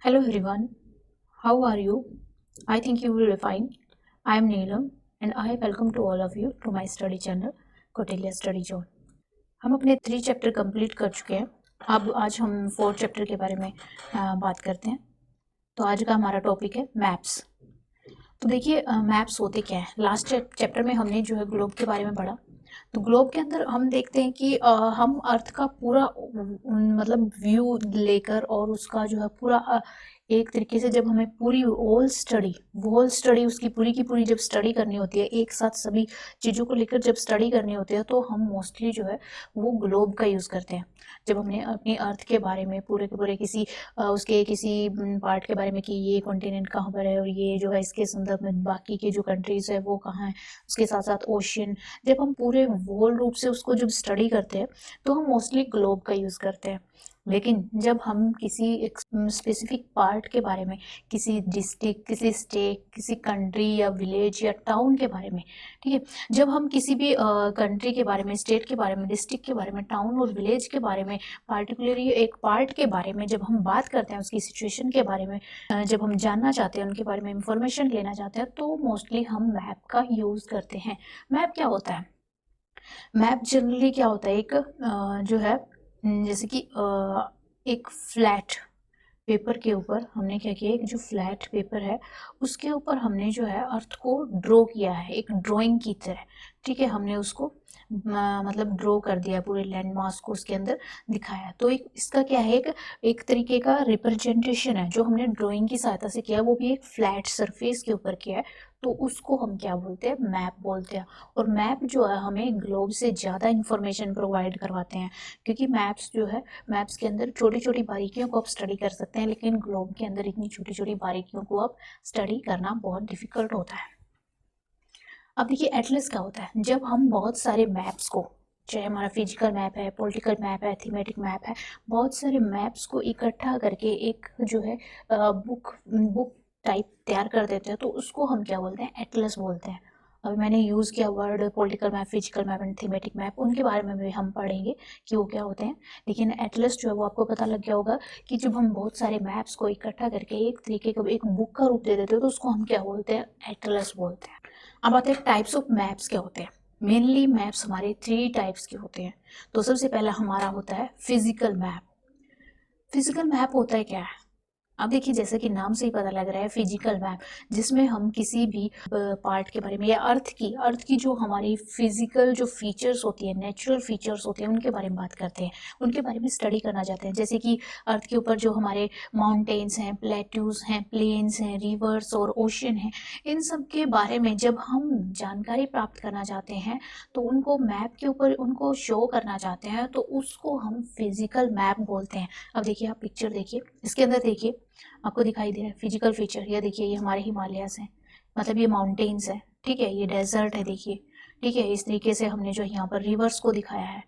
Hello everyone, how are you? I think you will be fine. I am Neelam and I welcome to all of you to my study channel Kotelia Study Zone. हम अपने 3 chapter complete कर चुके हैं। अब आज हम 4 chapter के बारे में बात करते हैं। तो आज का हमारा टॉपिक है मैप्स। तो देखिए मैप्स होते क्या है। लास्ट चैप्टर में हमने जो है ग्लोब के बारे में पढ़ा। तो ग्लोब के अंदर हम देखते हैं कि हम अर्थ का पूरा मतलब व्यू लेकर और उसका जो है पूरा एक तरीके से जब हमें पूरी होल स्टडी उसकी पूरी की पूरी जब स्टडी करनी होती है, एक साथ सभी चीज़ों को लेकर जब स्टडी करनी होती है, तो हम मोस्टली जो है वो ग्लोब का यूज़ करते हैं। जब हमने अपनी अर्थ के बारे में पूरे के पूरे किसी उसके किसी पार्ट के बारे में कि ये कॉन्टिनेंट कहाँ पर है और ये जो है इसके संदर्भ में बाकी के जो कंट्रीज़ है वो कहाँ है, उसके साथ साथ ओशियन, जब हम पूरे होल रूप से उसको जब स्टडी करते हैं तो हम मोस्टली ग्लोब का यूज़ करते हैं। लेकिन जब हम किसी एक स्पेसिफिक पार्ट के बारे में, किसी डिस्ट्रिक्ट, किसी स्टेट, किसी कंट्री या विलेज या टाउन के बारे में, ठीक है, जब हम किसी भी कंट्री के बारे में, स्टेट के बारे में, डिस्ट्रिक्ट के बारे में, टाउन और विलेज के बारे में, पार्टिकुलरली एक पार्ट के बारे में जब हम बात करते हैं, उसकी सिचुएशन के बारे में जब हम जानना चाहते हैं, उनके बारे में इंफॉर्मेशन लेना चाहते हैं, तो मोस्टली हम मैप का यूज़ करते हैं। मैप क्या होता है? मैप जनरली क्या होता है, एक जो है जैसे कि एक फ्लैट पेपर के ऊपर हमने क्या किया, एक जो फ्लैट पेपर है उसके ऊपर हमने जो है अर्थ को ड्रॉ किया है एक ड्राइंग की तरह। ठीक है, हमने उसको मतलब ड्रॉ कर दिया, पूरे लैंड मास को उसके अंदर दिखाया। तो एक इसका क्या है, एक तरीके का रिप्रेजेंटेशन है जो हमने ड्राइंग की सहायता से किया, वो भी एक फ्लैट सरफेस के ऊपर किया है। तो उसको हम क्या बोलते हैं, मैप बोलते हैं। और मैप जो है हमें ग्लोब से ज़्यादा इंफॉर्मेशन प्रोवाइड करवाते हैं, क्योंकि मैप्स जो है, मैप्स के अंदर छोटी छोटी बारीकियों को आप स्टडी कर सकते हैं, लेकिन ग्लोब के अंदर इतनी छोटी छोटी बारीकियों को आप स्टडी करना बहुत डिफिकल्ट होता है। अब देखिए एटलस क्या होता है, जब हम बहुत सारे मैप्स को, चाहे हमारा फिजिकल मैप है, पॉलिटिकल मैप है, थीमेटिक मैप है, बहुत सारे मैप्स को इकट्ठा करके एक जो है बुक टाइप तैयार कर देते हैं, तो उसको हम क्या बोलते हैं, एटलस बोलते हैं। अभी मैंने यूज़ किया word political map, physical map and thematic map, उनके बारे में भी हम पढ़ेंगे कि वो क्या होते हैं। लेकिन एटलस जो है वो आपको पता लग गया होगा कि जब हम बहुत सारे मैप्स को इकट्ठा करके एक तरीके का एक बुक का रूप दे देते हो, तो उसको हम क्या बोलते हैं, एटलस बोलते हैं। अब आते हैं टाइप्स ऑफ मैप्स क्या होते हैं। मेनली मैप्स हमारे 3 टाइप्स के होते हैं। तो सबसे पहला हमारा होता है फिजिकल मैप। फिजिकल मैप होता है क्या है, अब देखिए जैसे कि नाम से ही पता लग रहा है, फिजिकल मैप, जिसमें हम किसी भी पार्ट के बारे में या अर्थ की जो हमारी फिजिकल जो फीचर्स होती है, नेचुरल फीचर्स होते हैं, उनके बारे में बात करते हैं, उनके बारे में स्टडी करना चाहते हैं। जैसे कि अर्थ के ऊपर जो हमारे माउंटेन्स हैं, प्लेट्यूज हैं, प्लेन्स हैं, रिवर्स और ओशन हैं, इन सब के बारे में जब हम जानकारी प्राप्त करना चाहते हैं, तो उनको मैप के ऊपर उनको शो करना चाहते हैं, तो उसको हम फिजिकल मैप बोलते हैं। अब देखिए आप पिक्चर देखिए, इसके अंदर देखिए आपको दिखाई दे रहा है फिजिकल फीचर। ये देखिए, ये हमारे हिमालयास हैं, मतलब ये माउंटेन्स है, ठीक है, ये डेजर्ट है, देखिए, ठीक है। इस तरीके से हमने जो यहाँ पर रिवर्स को दिखाया है,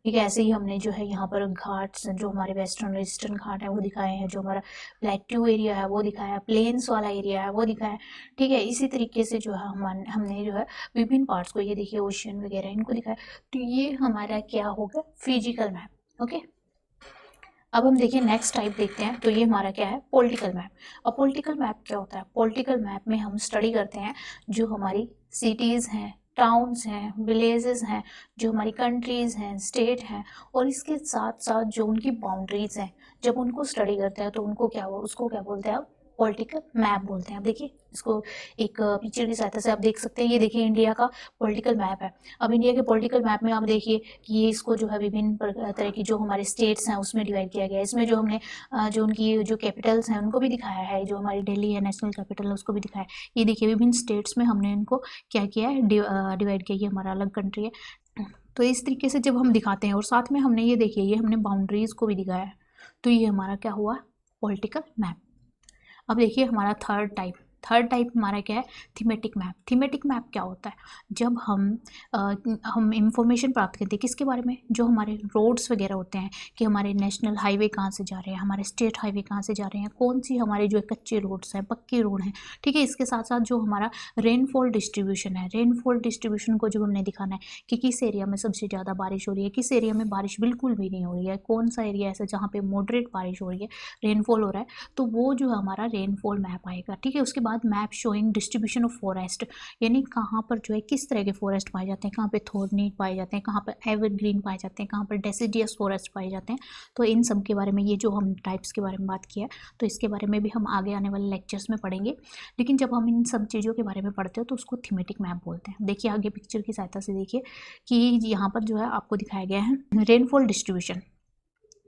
ठीक है। ऐसे ही हमने जो है यहाँ पर घाट्स, जो हमारे वेस्टर्न और ईस्टर्न घाट है वो दिखाए हैं, जो हमारा प्लेट्यू एरिया है वो दिखाया है, प्लेन्स वाला एरिया है वो दिखाया है, ठीक है। इसी तरीके से जो है हमने जो है विभिन्न पार्ट्स को, ये देखिए ओशियन वगैरह, इनको दिखाया। तो ये हमारा क्या होगा, फिजिकल मैप। ओके, अब हम देखिए नेक्स्ट टाइप देखते हैं। तो ये हमारा क्या है, पॉलिटिकल मैप। अब पॉलिटिकल मैप क्या होता है, पॉलिटिकल मैप में हम स्टडी करते हैं जो हमारी सिटीज़ हैं, टाउन्स हैं, विलेजेस हैं, जो हमारी कंट्रीज़ हैं, स्टेट हैं, और इसके साथ साथ जो उनकी बाउंड्रीज हैं, जब उनको स्टडी करते हैं तो उनको क्या हुआ, उसको क्या बोलते हैं, पॉलिटिकल मैप बोलते हैं। अब देखिए इसको एक पिक्चर की सहायता से आप देख सकते हैं। ये देखिए इंडिया का पॉलिटिकल मैप है। अब इंडिया के पॉलिटिकल मैप में आप देखिए कि ये इसको जो है विभिन्न तरह की जो हमारे स्टेट्स हैं उसमें डिवाइड किया गया है। इसमें जो हमने जो उनकी जो कैपिटल्स हैं उनको भी दिखाया है, जो हमारी दिल्ली है नेशनल कैपिटल है उसको भी दिखाया है। ये देखिए विभिन्न स्टेट्स में हमने इनको क्या किया है, डिवाइड किया। ये हमारा अलग कंट्री है। तो इस तरीके से जब हम दिखाते हैं, और साथ में हमने ये देखिए, ये हमने बाउंड्रीज को भी दिखाया है। तो ये हमारा क्या हुआ, पॉलिटिकल मैप। अब देखिए हमारा थर्ड टाइप हमारा क्या है, थीमेटिक मैप। थीमेटिक मैप क्या होता है, जब हम इंफॉर्मेशन प्राप्त करते हैं किसके बारे में, जो हमारे रोड्स वगैरह होते हैं कि हमारे नेशनल हाईवे कहाँ से जा रहे हैं, हमारे स्टेट हाईवे कहाँ से जा रहे हैं, कौन सी हमारे जो कच्चे रोड्स हैं, पक्के रोड हैं, ठीक है। इसके साथ साथ जो हमारा रेनफॉल डिस्ट्रीब्यूशन है, रेनफॉल डिस्ट्रीब्यूशन को जब हमने दिखाना है कि किस एरिया में सबसे ज़्यादा बारिश हो रही है, किस एरिया में बारिश बिल्कुल भी नहीं हो रही है, कौन सा एरिया ऐसा जहाँ पे मॉडरेट बारिश हो रही है, रेनफॉल हो रहा है, तो वो जो है हमारा रेनफॉल मैप आएगा, ठीक है। उसके बाद map showing distribution of forest, यानी कहाँ पर जो है किस तरह के फॉरेस्ट पाए जाते हैं, कहाँ पे थोर्नी पाए जाते हैं, कहाँ पर एवरग्रीन पाए जाते हैं, कहाँ पर डेसिडियस फॉरेस्ट पाए जाते हैं। तो इन सब के बारे में, ये जो हम टाइप्स के बारे में बात किया तो इसके बारे में भी हम आगे आने वाले लेक्चर्स में पढ़ेंगे। लेकिन जब हम इन सब चीज़ों के बारे में पढ़ते हैं तो उसको थीमेटिक मैप बोलते हैं। देखिए आगे पिक्चर की सहायता से देखिए कि यहाँ पर जो है आपको दिखाया गया है रेनफॉल डिस्ट्रीब्यूशन,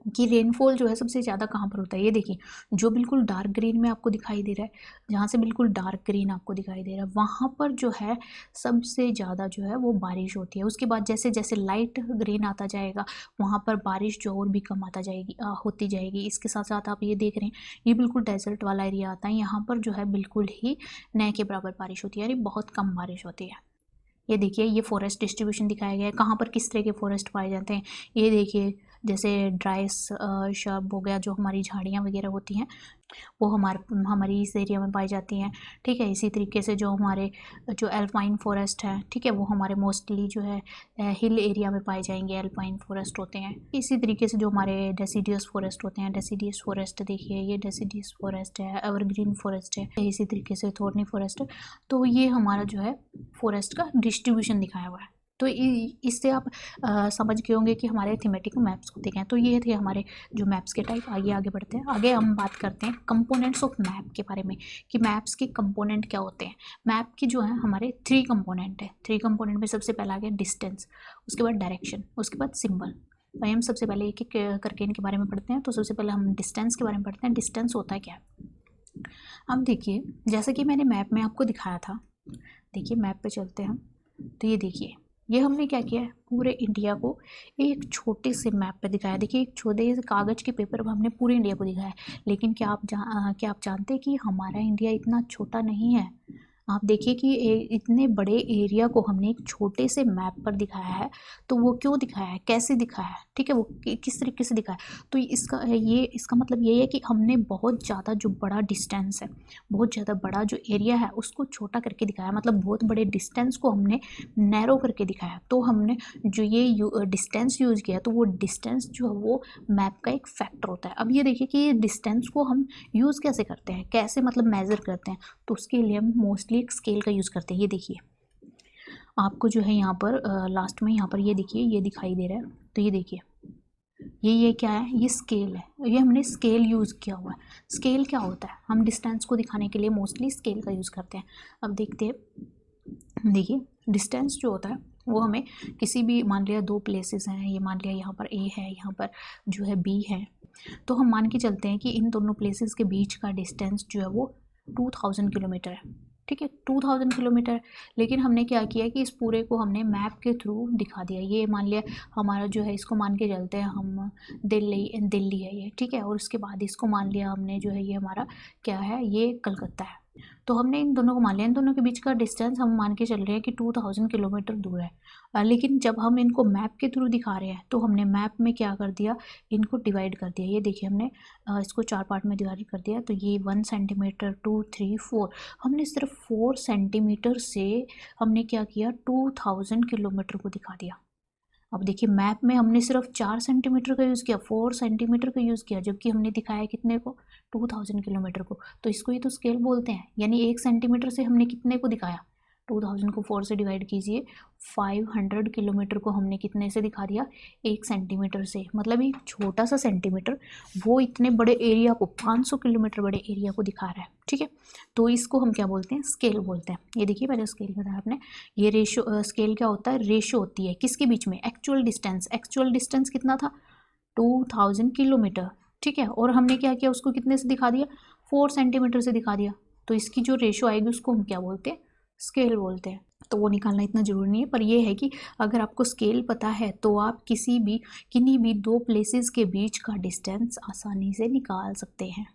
कि रेनफॉल जो है सबसे ज़्यादा कहाँ पर होता है। ये देखिए जो बिल्कुल डार्क ग्रीन में आपको दिखाई दे रहा है, जहाँ से बिल्कुल डार्क ग्रीन आपको दिखाई दे रहा है, वहाँ पर जो है सबसे ज़्यादा जो है वो बारिश होती है। उसके बाद जैसे जैसे लाइट ग्रीन आता जाएगा वहाँ पर बारिश जो और भी कम आता जाएगी, होती जाएगी। इसके साथ साथ आप ये देख रहे हैं ये बिल्कुल डेजर्ट वाला एरिया आता है, यहाँ पर जो है बिल्कुल ही न के बराबर बारिश होती है, यानी बहुत कम बारिश होती है। ये देखिए ये फॉरेस्ट डिस्ट्रीब्यूशन दिखाया गया है, कहाँ पर किस तरह के फॉरेस्ट पाए जाते हैं। ये देखिए जैसे ड्राई शब हो गया, जो हमारी झाड़ियाँ वगैरह होती हैं वो हमारी इस एरिया में पाई जाती हैं, ठीक है। इसी तरीके से जो हमारे जो एल्पाइन फॉरेस्ट है, ठीक है, वो हमारे मोस्टली जो है हिल एरिया में पाए जाएंगे, एल्पाइन फॉरेस्ट होते हैं। इसी तरीके से जो हमारे डेसिडियस फॉरेस्ट होते हैं, डेसिडियस फॉरेस्ट देखिए ये डेसिडियस फॉरेस्ट है, एवरग्रीन फॉरेस्ट है, इसी तरीके से थॉर्नी फॉरेस्ट है। तो ये हमारा जो है फॉरेस्ट का डिस्ट्रीब्यूशन दिखाया हुआ है। तो इससे आप समझ गए होंगे कि हमारे थीमेटिक मैप्स होते हैं। तो ये थे हमारे जो मैप्स के टाइप। आगे बढ़ते हैं, आगे हम बात करते हैं कंपोनेंट्स ऑफ मैप के बारे में, कि मैप्स के कंपोनेंट क्या होते हैं। मैप की जो है हमारे 3 कंपोनेंट है। 3 कंपोनेंट में सबसे पहला आ गया डिस्टेंस, उसके बाद डायरेक्शन, उसके बाद सिंबल। भाई हम सबसे पहले एक एक करके इनके बारे में पढ़ते हैं। तो सबसे पहले हम डिस्टेंस के बारे में पढ़ते हैं। डिस्टेंस होता है क्या। अब देखिए जैसे कि मैंने मैप में आपको दिखाया था, देखिए मैप पे चलते हैं हम, तो ये देखिए ये हमने क्या किया है, पूरे इंडिया को एक छोटे से मैप पे दिखाया। देखिए एक छोटे से कागज़ के पेपर पर हमने पूरे इंडिया को दिखाया है। लेकिन क्या आप जानते हैं कि हमारा इंडिया इतना छोटा नहीं है। आप देखिए कि इतने बड़े एरिया को हमने एक छोटे से मैप पर दिखाया है। तो वो क्यों दिखाया है, कैसे दिखाया है, ठीक है, वो किस तरीके से दिखाया है। तो इसका मतलब ये है कि हमने बहुत ज़्यादा जो बड़ा डिस्टेंस है, बहुत ज़्यादा बड़ा जो एरिया है उसको छोटा करके दिखाया, मतलब बहुत बड़े डिस्टेंस को हमने नैरो करके दिखाया। तो हमने जो ये डिस्टेंस यूज़ किया, तो वो डिस्टेंस जो है वो मैप का एक फैक्टर होता है। अब ये देखिए कि ये डिस्टेंस को हम यूज़ कैसे करते हैं, कैसे मतलब मेज़र करते हैं। तो उसके लिए हम मोस्टली एक स्केल का यूज़ करते हैं। ये देखिए आपको जो है यहाँ पर लास्ट में यहाँ पर ये देखिए ये दिखाई दे रहा है। तो ये देखिए ये क्या है, ये स्केल है। ये हमने स्केल यूज़ किया हुआ है। स्केल क्या होता है, हम डिस्टेंस को दिखाने के लिए मोस्टली स्केल का यूज़ करते हैं। अब देखते हैं, देखिए डिस्टेंस जो होता है वो हमें किसी भी, मान लिया 2 प्लेसेस हैं, ये मान लिया यहाँ पर ए है, यहाँ पर जो है बी है, तो हम मान के चलते हैं कि इन दोनों प्लेसेस के बीच का डिस्टेंस जो है वो 2000 किलोमीटर है, ठीक है, 2000 किलोमीटर। लेकिन हमने क्या किया कि इस पूरे को हमने मैप के थ्रू दिखा दिया। ये मान लिया हमारा जो है, इसको मान के चलते हैं हम दिल्ली है ये, ठीक है, और उसके बाद इसको मान लिया हमने जो है ये हमारा क्या है, ये कलकत्ता है। तो हमने इन दोनों को मान लिया, इन दोनों के बीच का डिस्टेंस हम मान के चल रहे हैं कि 2000 किलोमीटर दूर है। लेकिन जब हम इनको मैप के थ्रू दिखा रहे हैं तो हमने मैप में क्या कर दिया, इनको डिवाइड कर दिया। ये देखिए हमने इसको 4 पार्ट में डिवाइड कर दिया। तो ये 1 सेंटीमीटर 2 3 4, हमने सिर्फ 4 सेंटीमीटर से हमने क्या किया, 2000 किलोमीटर को दिखा दिया। अब देखिए मैप में हमने सिर्फ 4 सेंटीमीटर का यूज़ किया, 4 सेंटीमीटर का यूज़ किया, जबकि हमने दिखाया कितने को, 2000 किलोमीटर को। तो इसको ही तो स्केल बोलते हैं। यानी 1 सेंटीमीटर से हमने कितने को दिखाया, 2000 को 4 से डिवाइड कीजिए, 500 किलोमीटर को हमने कितने से दिखा दिया, 1 सेंटीमीटर से। मतलब एक छोटा सा सेंटीमीटर वो इतने बड़े एरिया को, 500 किलोमीटर बड़े एरिया को दिखा रहा है, ठीक है। तो इसको हम क्या बोलते हैं, स्केल बोलते हैं। ये देखिए पहले स्केल बताया आपने। ये रेशो, स्केल क्या होता है, रेशो होती है किसके बीच में, एक्चुअल डिस्टेंस। एक्चुअल डिस्टेंस कितना था, 2000 किलोमीटर, ठीक है, और हमने क्या किया, उसको कितने से दिखा दिया, 4 सेंटीमीटर से दिखा दिया। तो इसकी जो रेशो आएगी उसको हम क्या बोलते हैं, स्केल बोलते हैं। तो वो निकालना इतना ज़रूरी नहीं है, पर ये है कि अगर आपको स्केल पता है तो आप किन्हीं भी 2 प्लेसेस के बीच का डिस्टेंस आसानी से निकाल सकते हैं।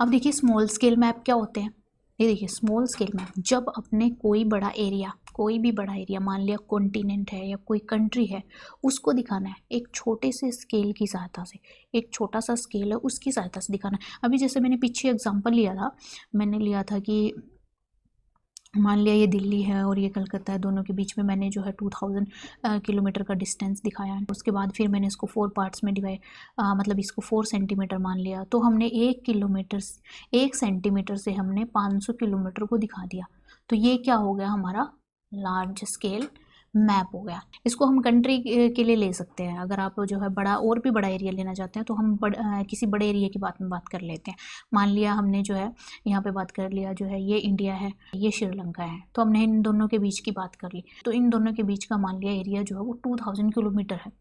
अब देखिए स्मॉल स्केल मैप क्या होते हैं। ये देखिए स्मॉल स्केल मैप, जब अपने कोई भी बड़ा एरिया मान लिया कॉन्टिनेंट है या कोई कंट्री है, उसको दिखाना है एक छोटे से स्केल की सहायता से, एक छोटा सा स्केल है उसकी सहायता से दिखाना है। अभी जैसे मैंने पीछे एग्जांपल मैंने लिया था कि मान लिया ये दिल्ली है और ये कलकत्ता है, दोनों के बीच में मैंने जो है 2000 किलोमीटर का डिस्टेंस दिखाया है। उसके बाद फिर मैंने इसको 4 पार्ट्स में डिवाइड, मतलब इसको 4 सेंटीमीटर मान लिया, तो हमने 1 सेंटीमीटर से हमने 500 किलोमीटर को दिखा दिया। तो ये क्या हो गया, हमारा लार्ज स्केल मैप हो गया। इसको हम कंट्री के लिए ले सकते हैं। अगर आप जो है और भी बड़ा एरिया लेना चाहते हैं तो हम किसी बड़े एरिया की बात कर लेते हैं। मान लिया हमने जो है यहाँ पे बात कर लिया, जो है ये इंडिया है, ये श्रीलंका है, तो हमने इन दोनों के बीच की बात कर ली। तो इन दोनों के बीच का मान लिया एरिया जो है वो 2000 किलोमीटर है।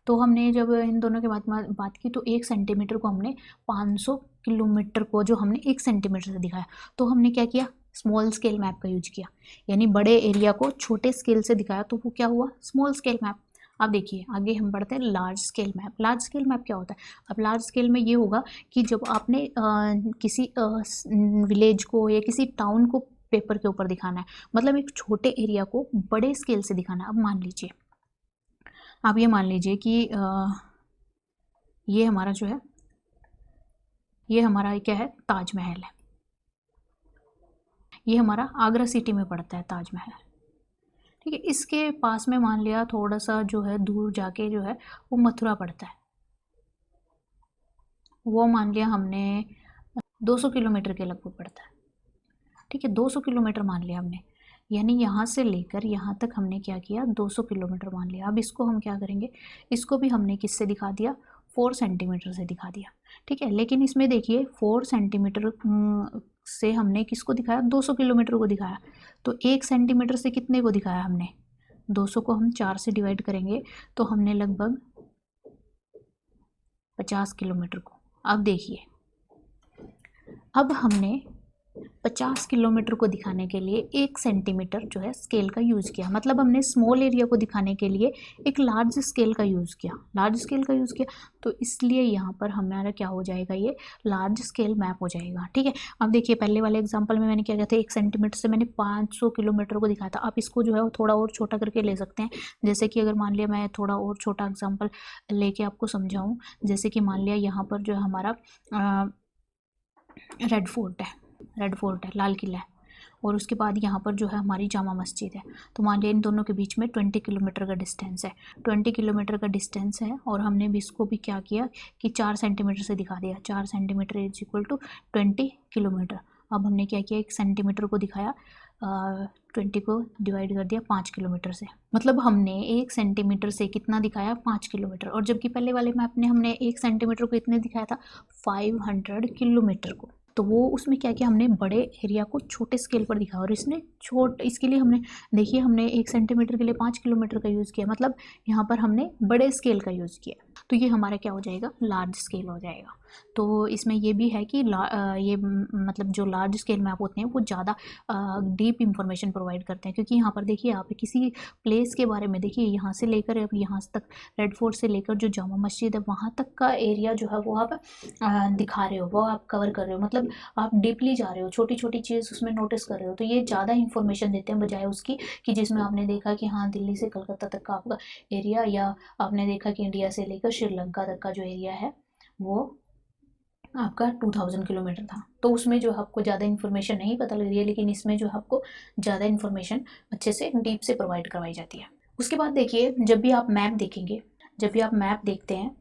तो हमने जब इन दोनों के बात की तो 1 सेंटीमीटर को हमने 500 किलोमीटर को जो हमने 1 सेंटीमीटर से दिखाया, तो हमने क्या किया, स्मॉल स्केल मैप का यूज किया, यानी बड़े एरिया को छोटे स्केल से दिखाया, तो वो क्या हुआ, स्मॉल स्केल मैप। अब देखिए आगे हम बढ़ते हैं large scale map. Large scale map क्या होता है, अब लार्ज स्केल में ये होगा कि जब आपने किसी विलेज को या किसी टाउन को पेपर के ऊपर दिखाना है, मतलब एक छोटे एरिया को बड़े स्केल से दिखाना है। अब मान लीजिए, आप ये मान लीजिए कि ये हमारा जो है, ये हमारा क्या है, ताजमहल है। ये हमारा आगरा सिटी में पड़ता है ताजमहल, ठीक है। इसके पास में मान लिया थोड़ा सा जो है दूर जाके जो है वो मथुरा पड़ता है, वो मान लिया हमने 200 किलोमीटर के लगभग पड़ता है, ठीक है। 200 किलोमीटर मान लिया हमने, यानी यहाँ से लेकर यहाँ तक हमने क्या किया, 200 किलोमीटर मान लिया। अब इसको हम क्या करेंगे, इसको भी हमने किससे दिखा दिया, 4 सेंटीमीटर से दिखा दिया, ठीक है। लेकिन इसमें देखिए 4 सेंटीमीटर से हमने किसको दिखाया, 200 किलोमीटर को दिखाया। तो 1 सेंटीमीटर से कितने को दिखाया हमने, 200 को हम 4 से डिवाइड करेंगे तो हमने लगभग 50 किलोमीटर को। अब देखिए, अब हमने 50 किलोमीटर को दिखाने के लिए 1 सेंटीमीटर जो है स्केल का यूज़ किया, मतलब हमने स्मॉल एरिया को दिखाने के लिए एक लार्ज स्केल का यूज़ किया, तो इसलिए यहाँ पर हमारा क्या हो जाएगा, ये लार्ज स्केल मैप हो जाएगा, ठीक है। अब देखिए पहले वाले एग्जांपल में मैंने क्या किया था, 1 सेंटीमीटर से मैंने 500 किलोमीटर को दिखाया था। आप इसको जो है वो थोड़ा और छोटा करके ले सकते हैं। जैसे कि अगर मान लिया मैं थोड़ा और छोटा एग्जाम्पल लेके आपको समझाऊँ, जैसे कि मान लिया यहाँ पर जो है हमारा रेड फोर्ट है, लाल किला है, और उसके बाद यहाँ पर जो है हमारी जामा मस्जिद है। तो मान लिया इन दोनों के बीच में 20 किलोमीटर का डिस्टेंस है, 20 किलोमीटर का डिस्टेंस है, और हमने भी इसको भी क्या किया कि 4 सेंटीमीटर से दिखा दिया, 4 centimetre is equal to 20 kilometre. अब हमने क्या किया, 1 सेंटीमीटर को दिखाया, 20 को डिवाइड कर दिया 5 किलोमीटर से, मतलब हमने 1 सेंटीमीटर से कितना दिखाया, 5 किलोमीटर। और जबकि पहले वाले मैप ने हमने 1 सेंटीमीटर को इतने दिखाया था, 500 किलोमीटर को। तो वो उसमें क्या किया, हमने बड़े एरिया को छोटे स्केल पर दिखाया, और इसके लिए हमने देखिए, हमने 1 सेंटीमीटर के लिए 5 किलोमीटर का यूज़ किया, मतलब यहाँ पर हमने बड़े स्केल का यूज़ किया। तो ये हमारा क्या हो जाएगा, लार्ज स्केल हो जाएगा। तो इसमें ये भी है कि मतलब जो लार्ज स्केल मैप होते हैं वो ज़्यादा डीप इंफॉर्मेशन प्रोवाइड करते हैं, क्योंकि यहाँ पर देखिए आप किसी प्लेस के बारे में देखिए, यहाँ से लेकर अब यहाँ तक, रेड फोर्ट से लेकर जो जामा मस्जिद है वहाँ तक का एरिया जो है वो आप दिखा रहे हो, वो आप कवर कर रहे हो, मतलब आप डीपली जा रहे हो, छोटी छोटी चीज़ उसमें नोटिस कर रहे हो। तो ये ज़्यादा इंफॉर्मेशन देते हैं बजाय उसकी कि जिसमें आपने देखा कि हाँ दिल्ली से कलकत्ता तक का आपका एरिया, या आपने देखा कि इंडिया से लेकर श्रीलंका तक का जो एरिया है वो आपका 2000 किलोमीटर था। तो उसमें जो आपको ज़्यादा इन्फॉर्मेशन नहीं पता लग रही है, लेकिन इसमें जो आपको ज़्यादा इन्फॉर्मेशन अच्छे से डीप से प्रोवाइड करवाई जाती है। उसके बाद देखिए, जब भी आप मैप देखेंगे, जब भी आप मैप देखते हैं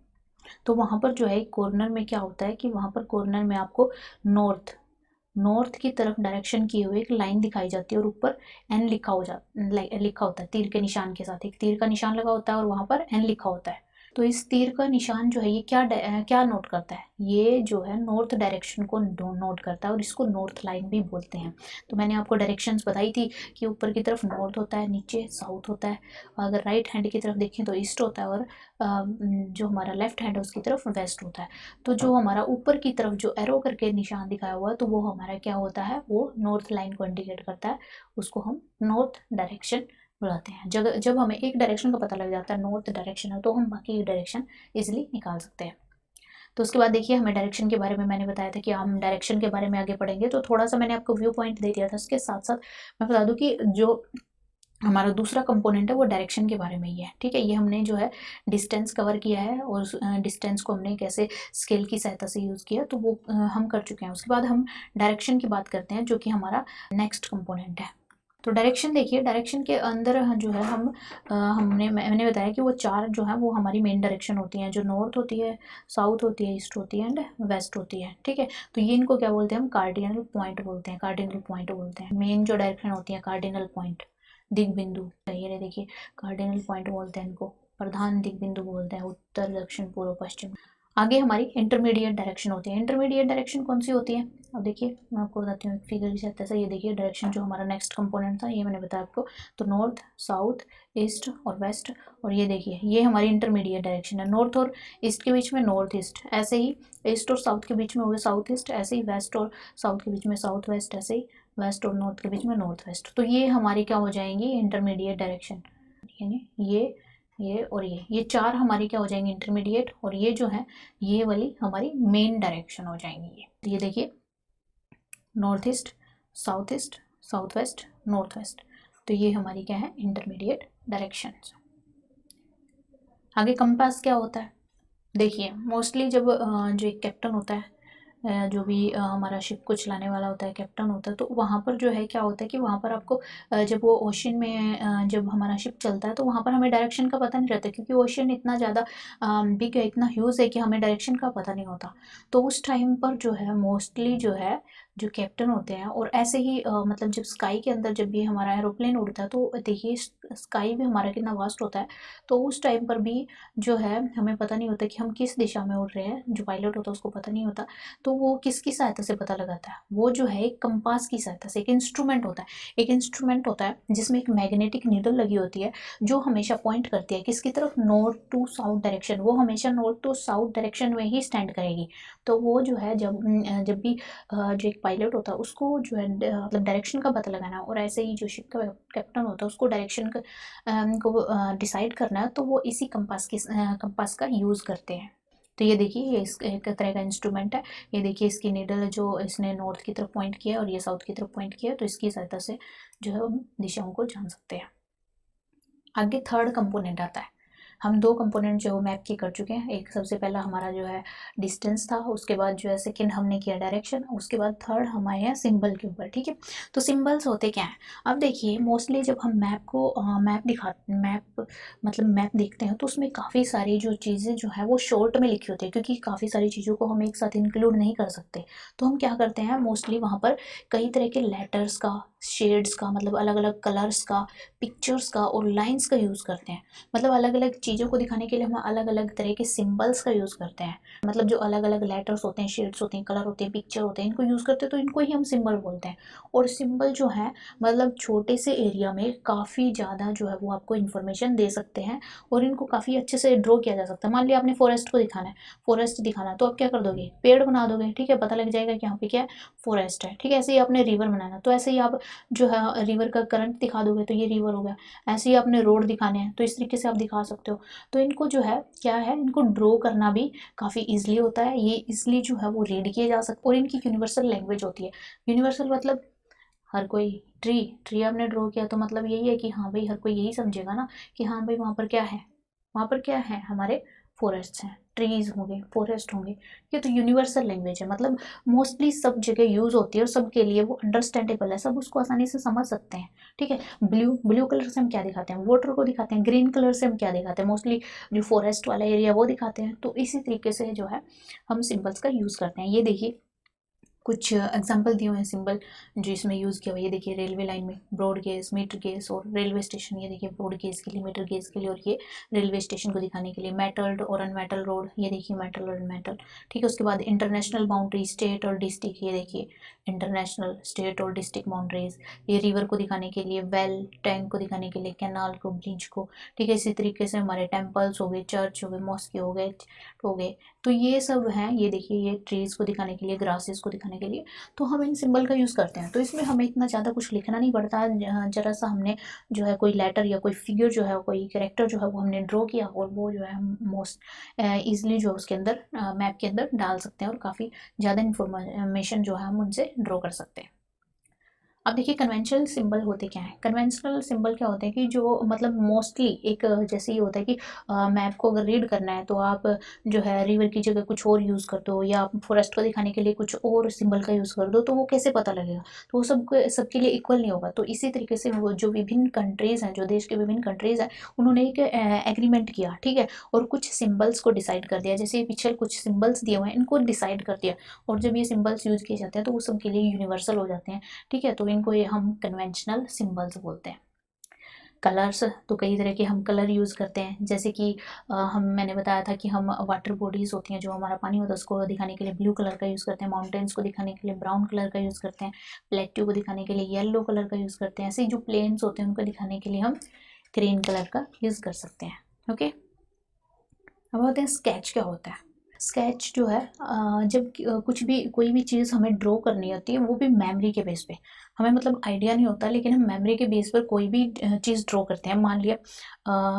तो वहाँ पर जो है कॉर्नर में क्या होता है कि वहाँ पर कॉर्नर में आपको नॉर्थ की तरफ डायरेक्शन किए हुए एक लाइन दिखाई जाती है, और ऊपर एन लिखा होता है, तीर के निशान के साथ एक तीर का निशान लगा होता है और वहाँ पर एन लिखा होता है। तो इस तीर का निशान जो है ये क्या नोट करता है, ये जो है नॉर्थ डायरेक्शन को नोट करता है, और इसको नॉर्थ लाइन भी बोलते हैं। तो मैंने आपको डायरेक्शंस बताई थी कि ऊपर की तरफ नॉर्थ होता है, नीचे साउथ होता है, अगर राइट हैंड की तरफ देखें तो ईस्ट होता है, और जो हमारा लेफ्ट हैंड है उसकी तरफ वेस्ट होता है। तो जो हमारा ऊपर की तरफ जो एरो करके निशान दिखाया हुआ है, तो वो हमारा क्या होता है, वो नॉर्थ लाइन को इंडिकेट करता है, उसको हम नॉर्थ डायरेक्शन बुलाते हैं। जब हमें एक डायरेक्शन का पता लग जाता है, नॉर्थ डायरेक्शन है, तो हम बाकी डायरेक्शन इजिली निकाल सकते हैं। तो उसके बाद देखिए हमें डायरेक्शन के बारे में मैंने बताया था कि हम डायरेक्शन के बारे में आगे पढ़ेंगे, तो थोड़ा सा मैंने आपको व्यू पॉइंट दे दिया था। उसके साथ साथ मैं बता दूं कि जो हमारा दूसरा कंपोनेंट है वो डायरेक्शन के बारे में ही है। ठीक है, ये हमने जो है डिस्टेंस कवर किया है और डिस्टेंस को हमने कैसे स्केल की सहायता से यूज़ किया, तो वो हम कर चुके हैं। उसके बाद हम डायरेक्शन की बात करते हैं जो कि हमारा नेक्स्ट कंपोनेंट है। तो डायरेक्शन देखिए, डायरेक्शन के अंदर जो है मैंने बताया कि वो चार जो है वो हमारी मेन डायरेक्शन होती हैं, जो नॉर्थ होती है, साउथ होती है, ईस्ट होती है एंड वेस्ट होती है। ठीक है, तो ये इनको क्या बोलते हैं, हम कार्डिनल पॉइंट बोलते हैं, कार्डिनल पॉइंट बोलते हैं। मेन जो डायरेक्शन होती है कार्डिनल पॉइंट, दिग बिंदु, ये देखिए कार्डिनल पॉइंट बोलते हैं इनको, प्रधान दिग बिंदु बोलते हैं, उत्तर दक्षिण पूर्व पश्चिम। आगे हमारी इंटरमीडिएट डायरेक्शन होती है। इंटरमीडिएट डायरेक्शन कौन सी होती है, अब देखिए मैं आपको बताती हूँ फिगर की सहायता से। ये देखिए डायरेक्शन जो हमारा नेक्स्ट कंपोनेंट था, ये मैंने बताया आपको, तो नॉर्थ, साउथ, ईस्ट और वेस्ट। और ये देखिए ये हमारी इंटरमीडिएट डायरेक्शन है। नॉर्थ और ईस्ट के बीच में नॉर्थ ईस्ट, ऐसे ही ईस्ट और साउथ के बीच में हो गया साउथ ईस्ट, ऐसे ही वेस्ट और साउथ के बीच में साउथ वेस्ट, ऐसे ही वेस्ट और नॉर्थ के बीच में नॉर्थ वेस्ट। तो ये हमारी क्या हो जाएंगी, इंटरमीडिएट डायरेक्शन। यानी ये और ये चार हमारी क्या हो जाएंगी, इंटरमीडिएट। और ये जो है ये वाली हमारी मेन डायरेक्शन हो जाएंगी। ये देखिए north east, south east, south west, north west. तो ये हमारी क्या है, इंटरमीडिएट डायरेक्शन। आगे कंपास क्या होता है, देखिए मोस्टली जब जो एक कैप्टन होता है, जो भी हमारा शिप को चलाने वाला होता है, कैप्टन होता है, तो वहाँ पर जो है क्या होता है कि वहाँ पर आपको जब वो ओशन में जब हमारा शिप चलता है तो वहाँ पर हमें डायरेक्शन का पता नहीं रहता, क्योंकि ओशन इतना ज़्यादा बिग है, इतना ह्यूज है कि हमें डायरेक्शन का पता नहीं होता। तो उस टाइम पर जो है मोस्टली जो है जो कैप्टन होते हैं, और ऐसे ही मतलब जब स्काई के अंदर जब भी हमारा एरोप्लेन उड़ता है, तो देखिए स्काई भी हमारा कितना वास्ट होता है, तो उस टाइम पर भी जो है हमें पता नहीं होता कि हम किस दिशा में उड़ रहे हैं, जो पायलट होता है उसको पता नहीं होता। तो वो किसकी सहायता से पता लगाता है, वो जो है एक कंपास की सहायता से, एक इंस्ट्रूमेंट होता है, एक इंस्ट्रूमेंट होता है जिसमें एक मैग्नेटिक नीडल लगी होती है, जो हमेशा पॉइंट करती है किसकी तरफ, नॉर्थ टू साउथ डायरेक्शन। वो हमेशा नॉर्थ टू साउथ डायरेक्शन में ही स्टैंड करेगी। तो वो जो है जब भी जो एक पायलट होता है उसको जो है मतलब डायरेक्शन का पता लगाना, और ऐसे ही जो शिप का कैप्टन होता है उसको डायरेक्शन को डिसाइड करना है, तो वो इसी कंपास का यूज़ करते हैं। तो ये देखिए ये इस एक तरह का इंस्ट्रूमेंट है। ये देखिए इसकी नीडल जो इसने नॉर्थ की तरफ पॉइंट किया और ये साउथ की तरफ पॉइंट किया, तो इसकी सहायता से जो है हम दिशाओं को जान सकते हैं। आगे थर्ड कंपोनेंट आता है। हम दो कंपोनेंट जो मैप की कर चुके हैं, एक सबसे पहला हमारा जो है डिस्टेंस था, उसके बाद जो है सेकंड हमने किया डायरेक्शन, उसके बाद थर्ड हमारे हैं सिंबल के ऊपर। ठीक है, तो सिंबल्स होते क्या हैं, अब देखिए मोस्टली जब हम मैप देखते हैं तो उसमें काफ़ी सारी जो चीज़ें जो है वो शॉर्ट में लिखी होती है, क्योंकि काफ़ी सारी चीज़ों को हम एक साथ इंक्लूड नहीं कर सकते। तो हम क्या करते हैं, मोस्टली वहाँ पर कई तरह के लेटर्स का, शेड्स का, मतलब अलग अलग कलर्स का, पिक्चर्स का और लाइन्स का यूज़ करते हैं। मतलब अलग अलग चीज़ों को दिखाने के लिए हम अलग अलग तरह के सिंबल्स का यूज़ करते हैं। मतलब जो अलग अलग लेटर्स होते हैं, शेड्स होते हैं, कलर होते हैं, पिक्चर होते हैं, इनको यूज़ करते हैं, तो इनको ही हम सिंबल बोलते हैं। और सिंबल जो है मतलब छोटे से एरिया में काफ़ी ज़्यादा जो है वो आपको इन्फॉर्मेशन दे सकते हैं, और इनको काफ़ी अच्छे से ड्रॉ किया जा सकता है। मान लिया आपने फॉरेस्ट को दिखाना है, फॉरेस्ट दिखाना है, तो आप क्या कर दोगे, पेड़ बना दोगे। ठीक है, पता लग जाएगा कि यहाँ पे क्या है, फॉरेस्ट है। ठीक है, ऐसे ही आपने रिवर बनाना, तो ऐसे ही आप जो है रिवर का करंट दिखा दोगे, तो ये रिवर हो गया। ऐसे ही आपने रोड दिखाने हैं, तो इस तरीके से आप दिखा सकते हो। तो इनको जो है क्या है, इनको ड्रॉ करना भी काफ़ी ईजिली होता है, ये इसलिए जो है वो रीड किए जा सकते, और इनकी यूनिवर्सल लैंग्वेज होती है। यूनिवर्सल मतलब हर कोई, ट्री आपने ड्रॉ किया तो मतलब यही है कि हाँ भाई हर कोई यही समझेगा ना कि हाँ भाई वहाँ पर क्या है, वहाँ पर क्या है, हमारे फॉरेस्ट हैं, ट्रीज होंगे, फॉरेस्ट होंगे। ये तो यूनिवर्सल लैंग्वेज है, मतलब मोस्टली सब जगह यूज़ होती है और सबके लिए वो अंडरस्टैंडेबल है, सब उसको आसानी से समझ सकते हैं। ठीक है, ब्लू कलर से हम क्या दिखाते हैं, वाटर को दिखाते हैं। ग्रीन कलर से हम क्या दिखाते हैं, मोस्टली जो फॉरेस्ट वाला एरिया वो दिखाते हैं। तो इसी तरीके से जो है हम सिंबल्स का यूज़ करते हैं। ये देखिए कुछ एग्जाम्पल दिए हुए हैं सिंबल जो इसमें यूज़ किया हुआ है। ये देखिए रेलवे लाइन में ब्रॉड गेज, मीटर गेज, और रेलवे स्टेशन, ये देखिए ब्रॉड गेज के लिए, मीटर गेज के लिए, और ये रेलवे स्टेशन को दिखाने के लिए। मेटल्ड और अनमेटल रोड, ये देखिए मेटल और अनमेटल। ठीक है, उसके बाद इंटरनेशनल बाउंड्री, स्टेट और डिस्ट्रिक्ट, ये देखिए इंटरनेशनल, स्टेट और डिस्ट्रिक्ट बाउंड्रीज। ये रिवर को दिखाने के लिए, वेल, टैंक को दिखाने के लिए, कैनाल को, ब्रिज को। ठीक है, इसी तरीके से हमारे टेम्पल्स हो गए, चर्च हो गए, मॉस्क हो गए, तो ये सब हैं, ये देखिए ये ट्रीज़ को दिखाने के लिए, ग्रासेस को दिखाने के लिए तो हम इन सिंबल का यूज़ करते हैं। तो इसमें हमें इतना ज़्यादा कुछ लिखना नहीं पड़ता, ज़रा सा हमने जो है कोई लेटर या कोई फिगर जो है, कोई कैरेक्टर जो है वो हमने ड्रॉ किया और वो जो है हम मोस्ट ईजिली जो उसके अंदर मैप के अंदर डाल सकते हैं और काफ़ी ज़्यादा इन्फॉर्मेशन जो है हम उनसे ड्रॉ कर सकते हैं। अब देखिए कन्वेंशनल सिंबल होते क्या हैं। कन्वेंशनल सिंबल क्या होते हैं कि जो मतलब मोस्टली एक जैसे ये होता है कि मैप को अगर रीड करना है तो आप जो है रिवर की जगह कुछ और यूज़ कर दो या आप फॉरेस्ट को दिखाने के लिए कुछ और सिंबल का यूज़ कर दो, तो वो कैसे पता लगेगा? तो वो सबके लिए इक्वल नहीं होगा। तो इसी तरीके से वो जो विभिन्न कंट्रीज़ हैं, जो देश के विभिन्न कंट्रीज़ हैं, उन्होंने एक एग्रीमेंट किया, ठीक है, और कुछ सिंबल्स को डिसाइड कर दिया। जैसे पिछले कुछ सिंबल्स दिए हुए हैं, इनको डिसाइड कर दिया और जब ये सिंबल्स यूज़ किए जाते हैं तो वो सबके लिए यूनिवर्सल हो जाते हैं, ठीक है। तो इनको ये हम कन्वेंशनल सिंबल्स बोलते हैं। कलर्स, तो कई तरह के हम कलर यूज़ करते हैं, जैसे कि मैंने बताया था कि हम वाटर बॉडीज़ होती हैं, जो हमारा पानी होता है उसको दिखाने के लिए ब्लू कलर का यूज़ करते हैं, माउंटेन्स को दिखाने के लिए ब्राउन कलर का यूज़ करते हैं, प्लेट्यू को दिखाने के लिए येलो कलर का यूज़ करते हैं, ऐसे ही जो प्लेन्स होते हैं उनको दिखाने के लिए हम ग्रीन कलर का यूज़ कर सकते हैं। ओके, अब होते हैं स्केच क्या होता है। स्केच जो है जब कुछ भी कोई भी चीज़ हमें ड्रॉ करनी होती है, वो भी मेमोरी के बेस पे, हमें मतलब आइडिया नहीं होता लेकिन हम मेमोरी के बेस पर कोई भी चीज़ ड्रॉ करते हैं। मान लिया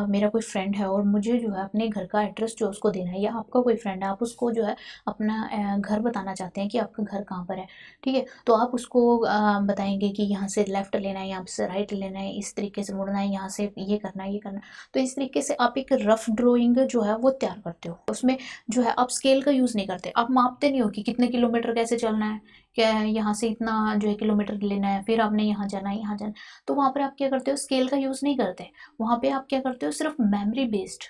मेरा कोई फ्रेंड है और मुझे जो है अपने घर का एड्रेस जो उसको देना है, या आपका कोई फ्रेंड है, आप उसको जो है अपना घर बताना चाहते हैं कि आपका घर कहाँ पर है, ठीक है। तो आप उसको बताएंगे कि यहाँ से लेफ़्ट लेना है, यहाँ से राइट लेना है, इस तरीके से मुड़ना है, यहाँ से ये करना है, ये करना है। तो इस तरीके से आप एक रफ ड्रॉइंग जो है वो तैयार करते हो। उसमें जो है आप स्केल का यूज़ नहीं करते, आप मापते नहीं हो कि कितने किलोमीटर कैसे चलना है, क्या यहाँ से इतना जो है किलोमीटर लेना है, फिर आपने यहाँ जाना है, यहाँ जाना। तो वहाँ पर आप क्या करते हो, स्केल का यूज़ नहीं करते। वहाँ पे आप क्या करते हो, सिर्फ मेमोरी बेस्ड,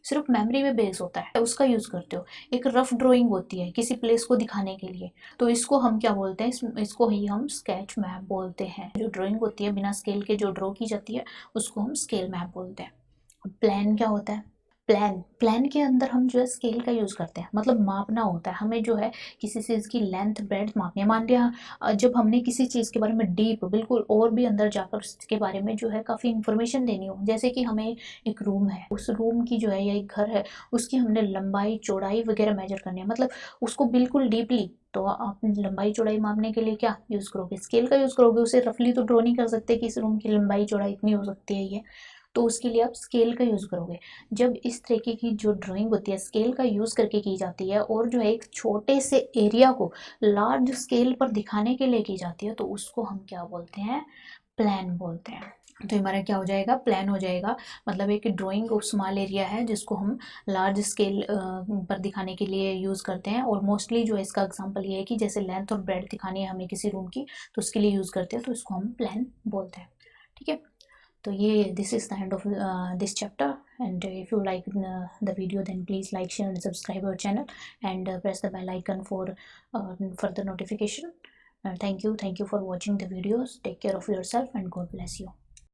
सिर्फ मेमोरी में बेस होता है, उसका यूज़ करते हो। एक रफ ड्राइंग होती है किसी प्लेस को दिखाने के लिए, तो इसको हम क्या बोलते हैं, इसको ही हम स्केच मैप बोलते हैं। जो ड्राइंग होती है बिना स्केल के जो ड्रॉ की जाती है उसको हम स्केल मैप बोलते हैं। प्लान क्या होता है, प्लान के अंदर हम जो है स्केल का यूज़ करते हैं, मतलब मापना होता है हमें, जो है किसी चीज़ की लेंथ ब्रेड्थ मापनी है। मान लिया जब हमने किसी चीज़ के बारे में डीप बिल्कुल और भी अंदर जाकर उसके बारे में जो है काफ़ी इन्फॉर्मेशन देनी हो, जैसे कि हमें एक रूम है, उस रूम की जो है या एक घर है, उसकी हमने लंबाई चौड़ाई वगैरह मेजर करनी है, मतलब उसको बिल्कुल डीपली। तो आप लंबाई चौड़ाई मापने के लिए क्या यूज़ करोगे, स्केल का यूज़ करोगे। उसे रफली तो ड्रॉ नहीं कर सकते कि इस रूम की लंबाई चौड़ाई इतनी हो सकती है ये, तो उसके लिए आप स्केल का यूज़ करोगे। जब इस तरीके की जो ड्राइंग होती है स्केल का यूज़ करके की जाती है और जो है एक छोटे से एरिया को लार्ज स्केल पर दिखाने के लिए की जाती है, तो उसको हम क्या बोलते हैं, प्लान बोलते हैं। तो हमारा क्या हो जाएगा, प्लान हो जाएगा। मतलब एक ड्राइंग ऑफ स्मॉल एरिया है जिसको हम लार्ज स्केल पर दिखाने के लिए यूज़ करते हैं, और मोस्टली जो है इसका एग्जांपल ये है कि जैसे लेंथ और ब्रेड्थ दिखानी है हमें किसी रूम की, तो उसके लिए यूज़ करते हैं, तो इसको हम प्लान बोलते हैं, ठीक है। तो ये this is the end of this chapter, and if you like the video, then please like, share and subscribe our channel, and press the bell icon for further notification. Thank you for watching the videos. Take care of yourself and God bless you.